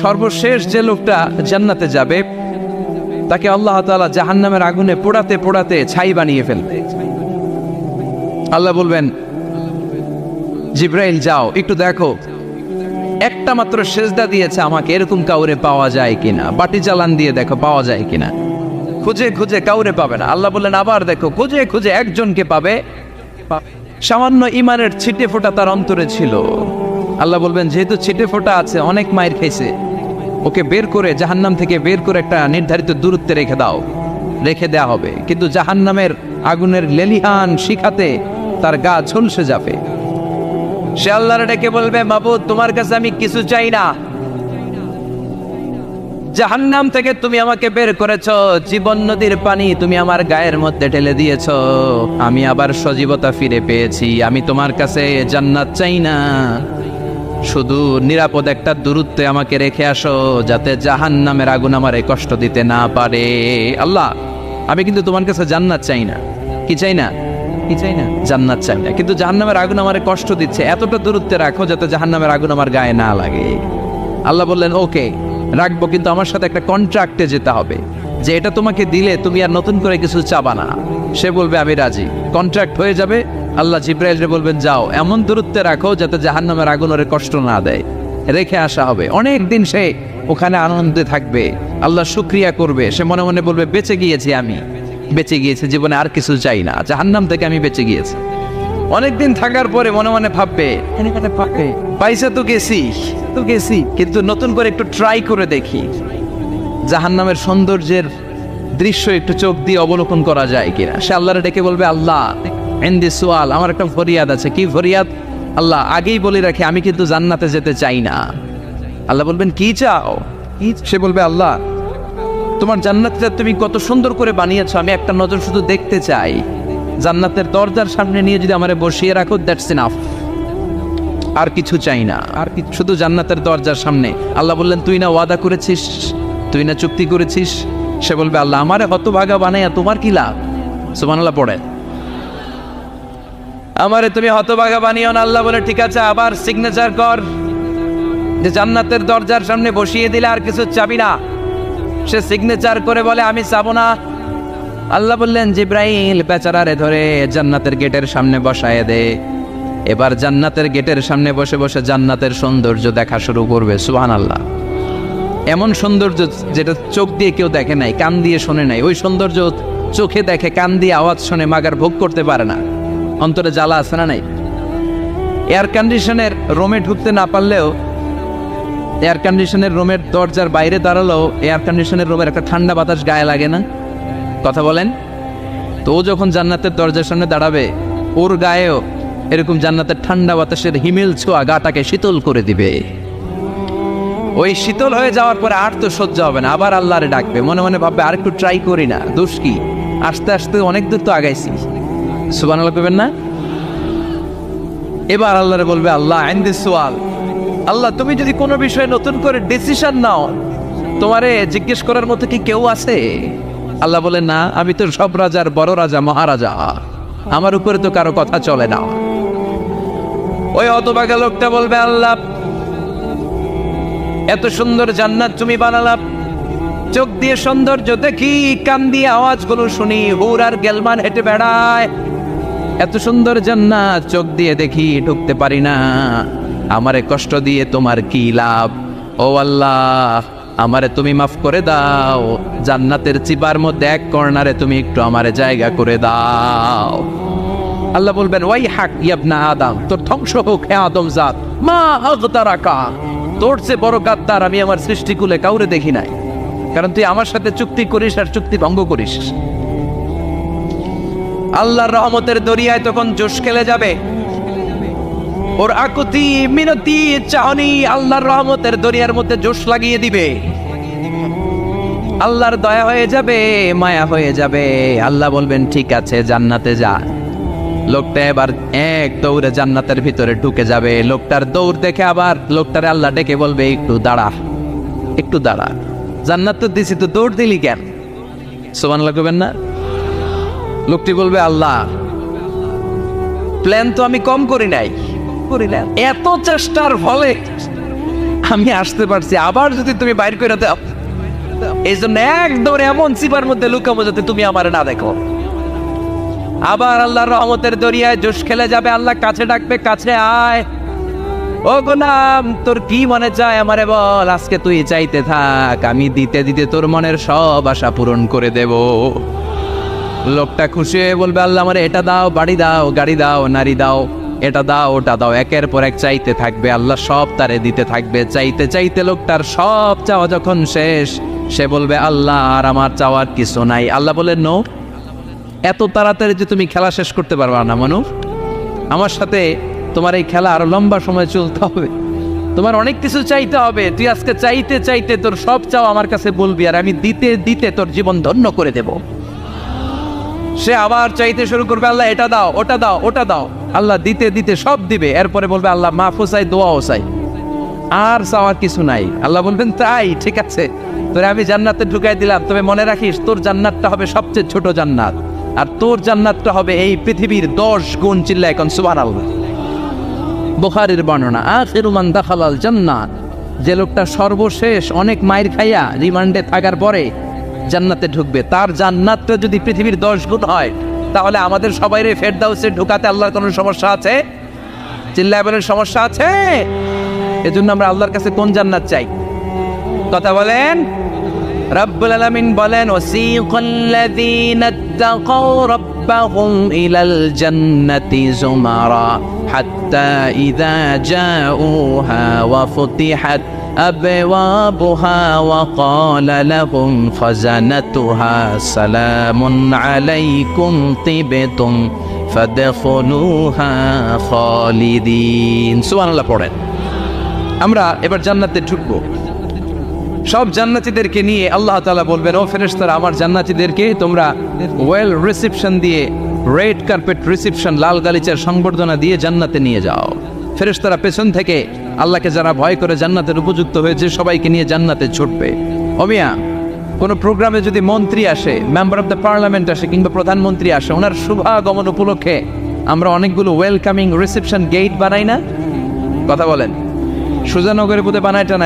সর্বশেষ যে লোকটা জান্নাতে যাবে তাকে আল্লাহ তাআলা জাহান্নামের আগুনে পোড়াতে পোড়াতে ছাই বানিয়ে ফেলবে। আল্লাহ বলবেন, জিব্রাইল যাও একটু দেখো, একটা মাত্র সেজদা দিয়েছে আমাকে, এরকম কাউরে পাওয়া যায় কিনা। বাটি চালান দিয়ে দেখো পাওয়া যায় কিনা। খুঁজে খুঁজে কাউরে পাবে না। আল্লাহ বললেন আবার দেখো, খুঁজে খুঁজে একজনকে পাবে। সামান্য ইমানের ছিটে ফোঁটা তার অন্তরে ছিল। আল্লাহ বলবেন, যেহেতু ছিটে ফোঁটা আছে, অনেক মায়ের খাইছে, ওকে বের করে জাহান্নাম থেকে বের করে একটা নির্ধারিত দূরত্বে রেখে দাও। রেখে দেয়া হবে, কিন্তু জাহান্নামের আগুনের লেলিহান শিখাতে তার গা ঝলসে যাবে। সে আল্লাহর ডেকে বলবে, মাবুদ তোমার কাছে আমি কিছু চাই না, জাহান্নাম থেকে তুমি আমাকে বের করেছো, জীবন নদীর পানি তুমি আমার গায়ের মধ্যে ঢেলে দিয়েছো, আমি আবার সজীবতা ফিরে পেয়েছি। আমি তোমার কাছে জান্নাত চাই না, শুধু নিরাপদ একটা দূরত্বে আমাকে রেখে আসো, যাতে জাহান্নামের আগুন আমারে কষ্ট দিতে না পারে। আল্লাহ, আমি কিন্তু তোমার কাছে জান্নাত চাই না। কি চাই না? কি চাই না? জান্নাত চাই না, কিন্তু জাহান্নামের আগুন আমারে কষ্ট দিচ্ছে, এতটা দূরত্বে রাখো যাতে জাহান্নামের আগুন আমার গায়ে না লাগে। আল্লাহ বললেন, ওকে রাখবো, কিন্তু আমার সাথে একটা কন্ট্রাক্টে যেতে হবে, যে এটা তোমাকে দিলে তুমি আর নতুন করে কিছু চাবা না। সে বলবে আমি রাজি, কন্ট্রাক্ট হয়ে যাবে। আল্লাহ জিব্রাইলকে বলবেন, যাও এমন দূরত্বে রাখো যাতে জাহান্নামের আগুন ওরে কষ্ট না দেয়। রেখে আসা হবে। অনেক দিন সে ওখানে আনন্দে থাকবে, আল্লাহ শুকরিয়া করবে। সে মনে মনে বলবে, বেঁচে গিয়েছি, আমি বেঁচে গিয়েছি, জীবনে আর কিছু চাই না, জাহান্নাম থেকে আমি বেঁচে গিয়েছি। অনেকদিন থাকার পরে মনে মনে ভাববে, পাইসা তো গেছি, কিন্তু নতুন করে একটু ট্রাই করে দেখি, জাহান্নামের সৌন্দর্যের দৃশ্য একটু চোখ দিয়ে অবলোকন করা যায় কিনা। সে আল্লাহরে ডেকে বলবে, আল্লাহ ইনদি সুআল, আমার একটা ফরিয়াদ আছে। কি ফরিয়াদ? আল্লাহ আগেই বলে রাখি, আমি কিন্তু জান্নাতে যেতে চাই না। আল্লাহ বলবেন, কি চাও? সে বলবে, আল্লাহ তোমার জান্নাতটা তুমি কত সুন্দর করে বানিয়েছো, আমি একটা নজর শুধু দেখতে চাই। জান্নাতের দরজার সামনে নিয়ে যদি আমারে বসিয়ে রাখো, দ্যাটস ইনাফ, আর কিছু চাই না, আর কিছু, শুধু জান্নাতের দরজার সামনে। আল্লাহ বললেন, তুই না ওয়াদা করেছিস, তুই না চুক্তি করেছিস। সে বলবে, আল্লাহ আমারে হতভাগা বানাইয়া তোমার কি লাভ? সুবহানাল্লাহ পড়ে, আমারে তুমি হতভাগা বানিও না। আল্লাহ বলে, ঠিক আছে, আবার সিগনেচার কর যে জান্নাতের দরজার সামনে বসিয়ে দিলে আর কিছু চাবি না। সে সিগনেচার করে বলে, আমি চাবো না। আল্লাহ বললেন, জিব্রাইল বেচারারে ধরে জান্নাতের গেটের সামনে বসায় দে। এবার জান্নাতের গেটের সামনে বসে বসে জান্নাতের সৌন্দর্য দেখা শুরু করবে। সুবহানাল্লাহ, এমন সৌন্দর্য যেটা চোখ দিয়ে কেউ দেখে নাই, কান দিয়ে শোনে নাই। ওই সৌন্দর্য চোখে দেখে, কান দিয়ে আওয়াজ শোনে, মাগার ভোগ করতে পারে না। অন্তরে জ্বালা আছে না নাই? এয়ার কন্ডিশনের রুমে ঢুকতে না পারলেও, এয়ার কন্ডিশনের রুমের দরজার বাইরে দাঁড়ালেও এয়ার কন্ডিশনের রুমের একটা ঠান্ডা বাতাস গায়ে লাগে না? কথা বলেন তো। ও যখন জান্নাতের দরজার সামনে দাঁড়াবে, ওর গায়েও এরকম জান্নাতের ঠান্ডা বাতাসের হিমেল ছোঁয়া গাটাকে শীতল করে দিবে। ওই শীতল হয়ে যাওয়ার পরে আর তো সহ্য হবে না, আবার আল্লাহরে ডাকবে। মনে মনে ভাববে, আর একটু ট্রাই করি না, দোষ কি, আস্তে আস্তে অনেক দূর তো আগাইছি। সুবহানাল্লাহ কইবেন না? এবার আল্লাহরে বলবে, আল্লাহ ইনদি সুআল, আল্লাহ তুমি যদি কোনো বিষয়ে নতুন করে ডিসিশন নাও, তোমারে জিজ্ঞেস করার মতো কি কেউ আছে? আল্লাহ বলে, না, আমি তো সব রাজার বড় রাজা, মহারাজা, আমার উপরে তো কারো কথা চলে না। ওই হতভাগা লোকটা বলবে, আল্লাহ এত সুন্দর জান্নাত তুমি বানালাম, চোখ দিয়ে সৌন্দর্য দেখি, কান দিয়ে আওয়াজগুলো শুনি, হুর আর গেলমান হেঁটে বেড়ায়, এত সুন্দর জান্নাত চোখ দিয়ে দেখি, ঢুকতে পারি না, আমারে কষ্ট দিয়ে তোমার কি লাভ? ও আল্লাহ, আমারে তুমি মাফ করে দাও, জান্নাতের চিবার মধ্যে এক কর্নারে তুমি একটু আমারে জায়গা করে দাও। আল্লাহ বলবেন, ওয়াই হাক ইবনা আদম, তোর ধ্বংস হোক হে আদম জাত, মা আগতারাকা, তোর চেয়ে বড় গাদ্দার আমি আমার সৃষ্টিকুলে কাউরে দেখি নাই, কারণ তুই আমার সাথে চুক্তি করিস আর চুক্তি ভঙ্গ করিস। আল্লাহর রহমতের দরিয়ায় তখন জোশ খেলে যাবে, ওর আকুতি মিনতি চাহনি আল্লাহর রহমতের দরিয়ার মধ্যে জোশ লাগিয়ে দিবে। আল্লাহর দয়া হয়ে যাবে, মায়া হয়ে যাবে। আল্লাহ বলবেন, ঠিক আছে, জান্নাতে যা। লোকটা এবার এক দৌড়ে জান্নাতের ভিতরে ঢুকে যাবে। লোকটার দৌড় দেখে আবার লোকটারে আল্লাহ ডেকে বলবে, একটু দাঁড়া, একটু দাঁড়া, জান্নাত তো দিছি, তো দৌড় দিলি কেন? সুবহানাল্লাহ কইবেন না? লোকটি বলবে, আল্লাহ প্ল্যান তো আমি কম করি নাই, এত চেষ্টার ফলে আমি আসতে পারছি, আবার যদি তুমি বাইর করে দাও, এই জন্য একদম এমন চিপার মধ্যে লুকাবো যাতে তুমি আমার না দেখো। আবার আল্লাহর রহমতের দরিয়ায় জোশ খেলে যাবে, আল্লাহ কাছে ডাকবে, কাছে আয়, ও গোলাম তোর কি মনে চায় আমারে বল, আজকে তুই চাইতে থাক, আমি দিতে দিতে তোর মনের সব আশা পূরণ করে দেব। লোকটা খুশি হয়ে বলবে, আল্লাহ আমারে এটা দাও, বাড়ি দাও, গাড়ি দাও, নারী দাও, এটা দাও, ওটা দাও, একের পর এক চাইতে থাকবে, আল্লাহ সব তারে দিতে থাকবে। চাইতে চাইতে লোকটার সব চাওয়া যখন শেষ, সে বলবে আল্লাহ আর আমার চাওয়ার কিছু নাই। আল্লাহ বলেন নো, এত তাড়াতাড়ি যে তুমি খেলা শেষ করতে পারবা না মানুষ, আমার সাথে তোমার এই খেলা আরো লম্বা সময় চলতে হবে, তোমার অনেক কিছু চাইতে হবে। তুই আজকে চাইতে চাইতে তোর সব চাও আমার কাছে বলবি, আর আমি দিতে দিতে তোর জীবন ধন্য করে দেব। সে আবার চাইতে শুরু করবে, আল্লাহ এটা দাও, ওটা দাও, ওটা দাও, আল্লাহ দিতে দিতে সব দিবে। এরপরে বলবে আল্লাহ মাফও চাই, দোয়াও চাই, আর চাওয়ার কিছু নাই। আল্লাহ বলবেন তাই ঠিক আছে, তোরে আমি জান্নাতে ঢুকাই দিলাম, তবে মনে রাখিস তোর জান্নাতটা হবে সবচেয়ে ছোট জান্নাত, আর তোর জান্নাতটা হবে এই পৃথিবীর 10 গুণ। চিল্লা এখন সুবহানাল্লাহ। বুখারীর বর্ণনা, আখিরু মান দাখালাল জান্নাত, যে লোকটা সর্বশেষ অনেক মাইর খাইয়া রিমান্ডে থাকার পরে জান্নাতে ঢুকবে, তার জান্নাতটা যদি পৃথিবীর 10 গুণ হয়, তাহলে আমাদের সবাইরে ফেরদাউসে ঢুকাতে আল্লাহর কোনো সমস্যা আছে? চিল্লায় বলেন সমস্যা আছে? এজন্য আমরা আল্লাহর কাছে কোন জান্নাত চাই? কথা বলেন। রব্বুল আলামিন বলেন, ওয়াসিকাল্লাযীনা তাকাউ রাব্বাহুম ইলাল জান্নাতি যুমারা হাত্তা ইযা জাউহা ওয়া ফুতিহাত আবওয়াবুহা ওয়া ক্বালা লাহুম খাজানাতুহা সালামুন আলাইকুম তিবতুম ফাদখুলুহা খালিদিন। সুবহানাল্লাহ পড়েন। আমরা এবার জান্নাতে ঢুকবো। সব জান্নাতীদেরকে নিয়ে আল্লাহ তাআলা বলবেন, ও ফেরেশতারা, আমার জান্নাতীদেরকে তোমরা ওয়েল রিসেপশন দিয়ে, রেড কার্পেট রিসেপশন, লাল গালিচার সংবর্ধনা দিয়ে জান্নাতে নিয়ে যাও। ফেরেশতারা পেছন থেকে আল্লাহকে যারা ভয় করে জান্নাতের উপযুক্ত হয়েছে সবাইকে নিয়ে জান্নাতে ছুটবে। ওমিয়া, কোনো প্রোগ্রামে যদি মন্ত্রী আসে, মেম্বার অফ দ্য পার্লামেন্ট আসে, কিংবা প্রধানমন্ত্রী আসে, ওনার শুভাগমন উপলক্ষে আমরা অনেকগুলো ওয়েলকামিং রিসেপশন গেট বানাই না? কথা বলেন। সুজানগরে বোধহয় বানায় টানায়